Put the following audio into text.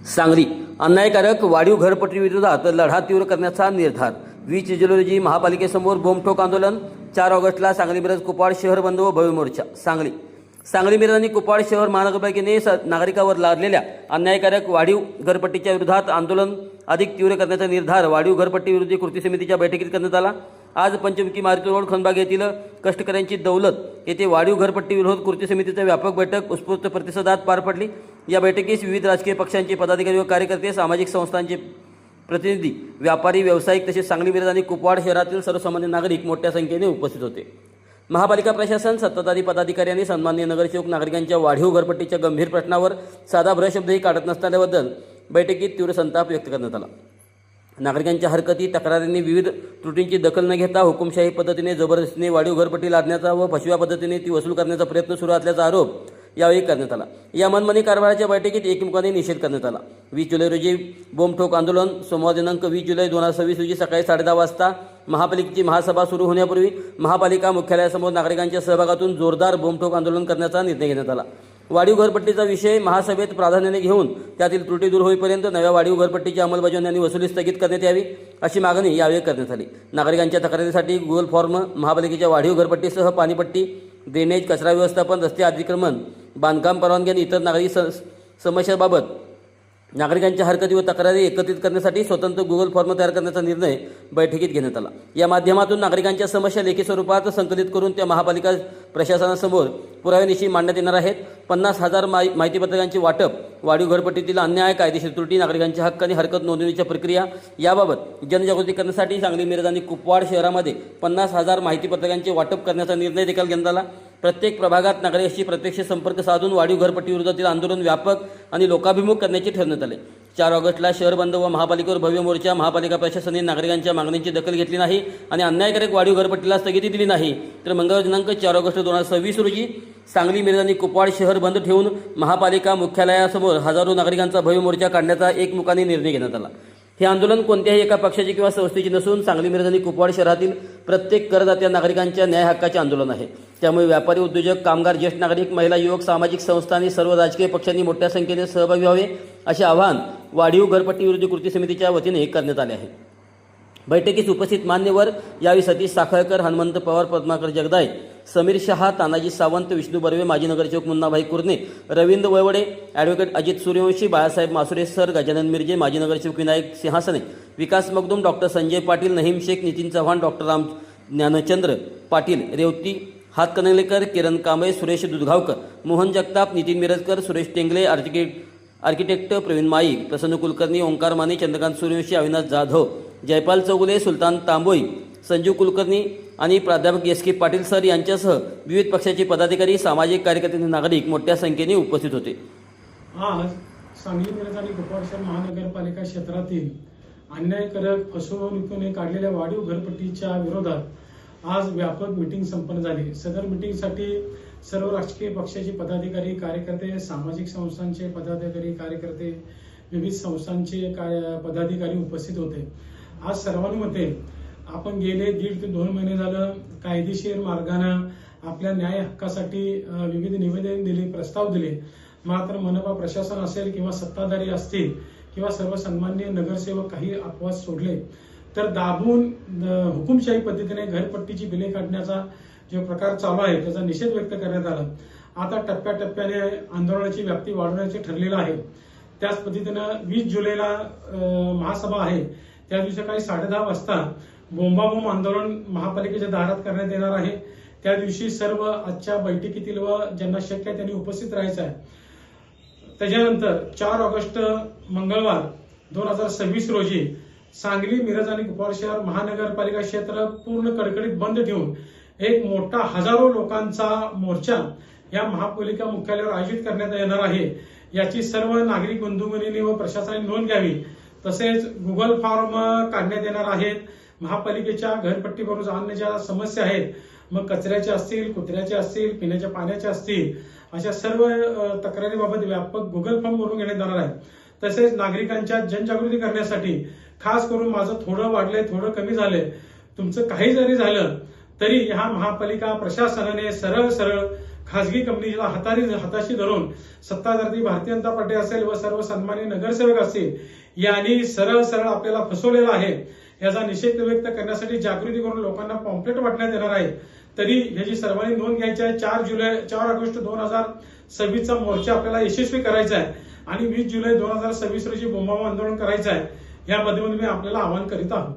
सांगली अन्यायकारक वाढीव घरपट्टी विरोधात लढा तीव्र करण्याचा निर्धार 20 जुलै रोजी महापालिकेसमोर बोंबठोक आंदोलन 4 ऑगस्टला सांगली मिरज कुपवाड शहर बंद व भव्य मोर्चा सांगली मिरज आणि कुपवाड शहर महानगरपालिकेने नागरिकांवर लादलेल्या अन्यायकारक वाढीव घरपट्टीच्या विरोधात आंदोलन अधिक तीव्र करण्याचा निर्धार वाढीव घरपट्टी विरोधी कृती समितीच्या बैठकीत करण्यात आला। आज पंचमुखी मारुती रोड खंडबाग येथील कष्टकऱ्यांची दौलत येथे वाढीव घरपट्टी विरोध कृती समितीची व्यापक बैठक उत्स्फूर्त प्रतिसादात पार पडली। या बैठकीस विविध राजकीय पक्षांचे पदाधिकारी व कार्यकर्ते, सामाजिक संस्थांचे प्रतिनिधी, व्यापारी, व्यावसायिक तसेच सांगली मिरज आणि कुपवाड शहरातील सर्वसामान्य नागरिक मोठ्या संख्येने उपस्थित होते। महापालिका प्रशासन, सत्ताधारी पदाधिकारी आणि सन्माननीय नगरसेवक नागरिकांच्या वाढीव घरपट्टीच्या गंभीर प्रश्नावर साधा भ्रशब्दही काढत नसल्याबद्दल बैठकीत तीव्र संताप व्यक्त करण्यात आला। नागरिकांच्या हरकती, तक्रारींनी विविध त्रुटींची दखल न घेता हुकुमशाही पद्धतीने जबरदस्तीने वाढीव घरपट्टी लादण्याचा व फसव्या पद्धतीने ती वसूल करण्याचा प्रयत्न सुरू असल्याचा आरोप यावेळी करण्यात आला। या मनमानी कारभाराच्या बैठकीत एकमुखाने निषेध करण्यात आला। 20 जुलै रोजी बोंबठोक आंदोलन सोमवार दिनांक 20 जुलै 2026 रोजी सकाळी 10:30 वाजता महापालिकेची महासभा सुरू होण्यापूर्वी महापालिका मुख्यालयासमोर नागरिकांच्या सहभागातून जोरदार बोंबठोक आंदोलन करण्याचा निर्णय घेण्यात आला। वाढीव घरपट्टीचा विषय महासभेत प्राधान्याने घेऊन त्यातील त्रुटी दूर होईपर्यंत नव्या वाढीव घरपट्टीची अंमलबजावणी आणि वसुली स्थगित करण्यात यावी अशी मागणी यावेळी करण्यात आली। नागरिकांच्या तक्रारीसाठी गुगल फॉर्म, महापालिकेच्या वाढीव घरपट्टीसह पाणीपट्टी, ड्रेनेज, कचरा व्यवस्थापन, रस्ते अतिक्रमण, बांधकाम परवानगी आणि इतर नागरी समस्यांबाबत नागरिकांच्या हरकती व तक्रारी एकत्रित करण्यासाठी स्वतंत्र गुगल फॉर्म तयार करण्याचा निर्णय बैठकीत घेण्यात आला। या माध्यमातून नागरिकांच्या समस्या लेखी स्वरूपात संकलित करून त्या महापालिका प्रशासनासमोर पुराव्यानिशी मांडण्यात येणार आहेत। 50,000 माहितीपत्रकांचे वाटप, वाढीव घरपट्टीतील अन्याय, कायदेशीर त्रुटी, नागरिकांच्या हक्क आणि हरकत नोंदणीच्या प्रक्रिया याबाबत जनजागृती करण्यासाठी सांगली मिरज आणि कुपवाड शहरामध्ये 50,000 माहितीपत्रकांचे वाटप करण्याचा निर्णय देखील घेण्यात आला। प्रत्येक प्रभागात नागरिकांशी प्रत्यक्ष संपर्क साधून वाढीव घरपट्टी विरोधातील आंदोलन व्यापक आणि लोकाभिमुख करण्याचे ठरवण्यात आले। 4 ऑगस्टला शहर बंद व महापालिकेवर भव्य मोर्चा। महापालिका प्रशासनाने नागरिकांच्या मागण्यांची दखल घेतली नाही आणि अन्यायकारक वाढीव घरपट्टीला स्थगिती दिली नाही, तर मंगळवार दिनांक 4 ऑगस्ट 2026 रोजी सांगली मिरज आणि कुपवाड शहर बंद ठेवून महापालिका मुख्यालयासमोर हजारो नागरिकांचा भव्य मोर्चा काढण्याचा एकमुखाने निर्णय घेण्यात आला। हे आंदोलन कोणत्याही एका पक्षाचे किंवा संस्थेचे नसून सांगली मिरज आणि कुपवाड शहरातील प्रत्येक करदात्या नागरिकांच्या न्याय हक्काचे आंदोलन आहे। त्यामुळे व्यापारी, उद्योजक, कामगार, ज्येष्ठ नागरिक, महिला, युवक, सामाजिक संस्था आणि सर्व राजकीय पक्षांनी मोठ्या संख्येने सहभागी व्हावे असे आवाहन वाढीव घरपट्टी विरोधी कृती समितीच्या वतीने करण्यात आले आहे। बैठकीस उपस्थित मान्यवर यावेळी सतीश साखळकर, हनुमंत पवार, पद्माकर जगदाळे, समीर शहा, तानाजी सावंत, विष्णू बर्वे, माजी नगरसेवक मुन्नाभाई कुर्णे, रवींद्र वळवडे, ॲडव्होकेट अजित सूर्यवंशी, बाळासाहेब मासुरे सर, गजानन मिर्जे, माजी नगरसेवक विनायक सिंहासने, विकास मगदूम, डॉक्टर संजय पाटील, नहीम शेख, नितीन चव्हाण, डॉक्टर राम ज्ञानचंद्र पाटील, रेवती हातकणलेकर, किरण कांबळे, सुरेश दुधगावकर, मोहन जगताप, नितीन मिरजकर, सुरेश टेंगले, आर्किटेक्ट प्रवीण माई, प्रसन्न कुलकर्णी, ओंकार माने, चंद्रकांत सूर्यवंशी, अविनाश जाधव, जयपाल चौगुले, सुलतान तांबोई, संजीव कुलकर्णी आणि प्राध्यापक एस के पाटील सर यांच्यासह विविध पक्षाचे पदाधिकारी, सामाजिक कार्यकर्ते, नागरिक मोठ्या संख्येने उपस्थित होते। आज सांगली मिरज आणि कुपवाड शहर महानगरपालिका क्षेत्रातील अन्यायकारक फसवणुकीने काढलेल्या वाढीव घरपट्टीच्या विरोधात आज व्यापक मीटिंग संपन्न झाली। सदर मीटिंगसाठी सर्व राजकीय पक्षाचे पदाधिकारी, कार्यकर्ते, सामाजिक संस्थांचे पदाधिकारी, कार्यकर्ते, विविध संस्थांचे पदाधिकारी उपस्थित होते। आज सर्वांमध्ये आपण गेले 1.5 ते 2 महिने झालं कायदेशीर मार्गाने आपल्या न्याय हक्कासाठी विविध निवेदन दिले, प्रस्ताव दिले, मात्र मनपा प्रशासन असेल किंवा सत्ताधारी असतील किंवा सर्व सन्माननीय नगरसेवक काही अपवाद सोडले तर दाबून हुकुमशाही पद्धतीने घरपट्टीची बिले काढण्याचा जो प्रकार चालू आहे त्याचा निषेध व्यक्त करण्यात आला। आता टप्प्याटप्प्याने आंदोलनाची व्याप्ती वाढवण्याचे ठरलेलं आहे। त्याच पद्धतीनं 20 जुलैला महासभा आहे, त्या दिवशी सकाळी 10:30 वाजता बोंबाबोंब आंदोलन महापालिकेच्या दारात करण्यात येणार आहे। त्या दिवशी सर्व आजच्या बैठकीतील व ज्यांना शक्य आहे त्यांनी उपस्थित राहायचं आहे। त्याच्यानंतर 4 ऑगस्ट मंगळवार 2026 रोजी सांगली मिरज आणि कुपवाड शहर महानगरपालिका क्षेत्र पूर्ण कडकडीत बंद ठेवून एक मोठा हजारो लोकांचा मोर्चा या महापालिका मुख्यालयावर आयोजित करण्यात येणार आहे। याची सर्व नागरिक बंधूंनी व प्रशासनाने नोंद घ्यावी। तसेच गुगल फॉर्म काढण्यात येणार आहेत। महापालिकेच्या घरपट्टीबरोबर अन्य ज्या समस्या आहेत, मग कचऱ्याचे असतील, कुत्र्याचे असतील, पिण्याच्या पाण्याचे असतील, अशा सर्व तक्रारीबाबत व्यापक गुगल फॉर्म भरून घेण्यात येणार आहे। तसेच नागरिकांच्या जनजागृती करण्यासाठी खास करून माझं थोडं वाढलंय, थोडं कमी झालंय, तुमचं काही जरी झालं तरी ह्या महापालिका प्रशासनाने सरळ सरळ खासगी कंपनीला हाताशी धरून सत्ताधारी भारतीय जनता पार्टी असेल व सर्व सन्माननीय नगरसेवक असतील यांनी सरळ सरळ आपल्याला फसवलेलं आहे। याचा निषेध व्यक्त करण्यासाठी जागृती करून लोकांना पॉम्पलेट वाटण्यात येणार आहे। तरी ह्याची सर्वांनी नोंद घ्यायची आहे। 4 ऑगस्ट 2026 मोर्चा आपल्याला यशस्वी करायचा आहे आणि 20 जुलै 2026 रोजी बोंबाबोंब आंदोलन करायचं आहे। या मध्ये मी आपल्याला आवाहन करीत आहोत।